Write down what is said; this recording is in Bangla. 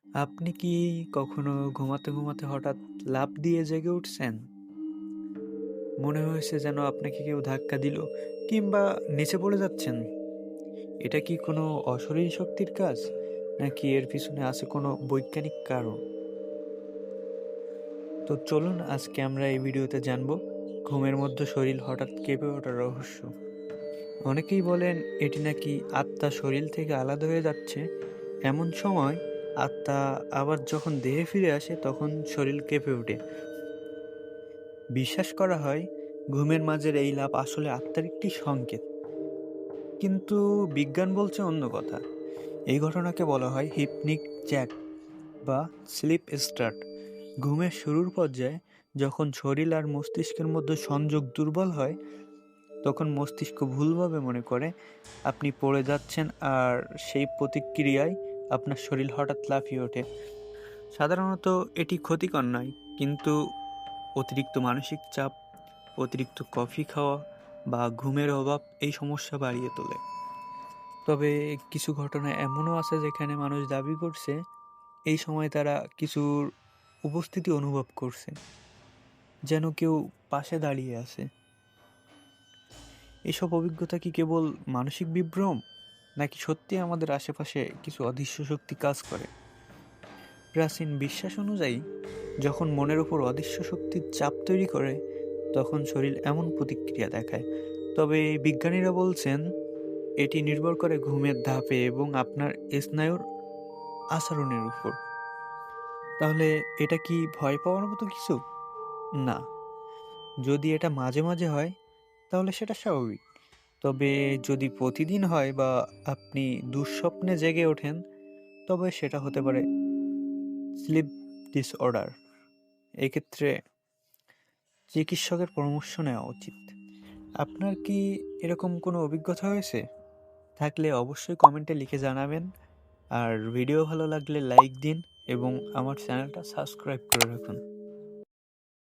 আপনি কি কখনো ঘুমাতে হঠাৎ লাফ দিয়ে জেগে উঠছেন? মনে হয়েছে যেন আপনাকে কেউ ধাক্কা দিল কিংবা নিচে পড়ে যাচ্ছেন। এটা কি কোনো অশরীরী শক্তির কাজ? নাকি এর পিছনে আছে কোনো বৈজ্ঞানিক কারণ? তো চলুন আজকে আমরা এই ভিডিওতে জানবো ঘুমের মধ্যে শরীর হঠাৎ কেঁপে ওঠার রহস্য। অনেকেই বলেন এটি নাকি আত্মা শরীর থেকে আলাদা হয়ে যাচ্ছে। এমন সময় আত্মা আবার যখন দেহে ফিরে আসে তখন শরীর কেঁপে ওঠে। বিশ্বাস করা হয় ঘুমের মাঝের এই লাফ আসলে আত্মার একটি সংকেত, কিন্তু বিজ্ঞান বলছে অন্য কথা। এই ঘটনাকে বলা হয় হিপনিক জ্যাক বা স্লিপ স্টার্ট। ঘুমের শুরুর পর্যায়ে যখন শরীর আর মস্তিষ্কের মধ্যে সংযোগ দুর্বল হয়, তখন মস্তিষ্ক ভুলভাবে মনে করে আপনি পড়ে যাচ্ছেন, আর সেই প্রতিক্রিয়ায় আপনার শরীর হঠাৎ লাফিয়ে ওঠে। সাধারণত এটি ক্ষতিকর নয়, কিন্তু অতিরিক্ত মানসিক চাপ, অতিরিক্ত কফি খাওয়া বা ঘুমের অভাব এই সমস্যা বাড়িয়ে তোলে। তবে কিছু ঘটনা এমনও আছে যেখানে মানুষ দাবি করছে এই সময় তারা কিছুর উপস্থিতি অনুভব করছে, যেন কেউ পাশে দাঁড়িয়ে আছে। এসব অভিজ্ঞতা কি কেবল মানসিক বিভ্রম, নাকি সত্যি আমাদের আশেপাশে কিছু অদৃশ্য শক্তি কাজ করে? প্রাচীন বিশ্বাস অনুযায়ী যখন মনের উপর অদৃশ্য শক্তির চাপ তৈরি করে, তখন শরীর এমন প্রতিক্রিয়া দেখায়। তবে বিজ্ঞানীরা বলছেন এটি নির্ভর করে ঘুমের ধাপে এবং আপনার স্নায়ুর আচরণের উপর। তাহলে এটা কি ভয় পাওয়ার মতো কিছু? না। যদি এটা মাঝে মাঝে হয় তাহলে সেটা স্বাভাবিক। তবে যদি প্রতিদিন হয় বা আপনি দুঃস্বপ্নে জেগে ওঠেন, তবে সেটা হতে পারে স্লিপ ডিসঅর্ডার। এক্ষেত্রে চিকিৎসকের পরামর্শ নেওয়া উচিত। আপনার কি এরকম কোনো অভিজ্ঞতা হয়েছে? থাকলে অবশ্যই কমেন্টে লিখে জানাবেন। আর ভিডিও ভালো লাগলে লাইক দিন এবং আমার চ্যানেলটা সাবস্ক্রাইব করে রাখুন।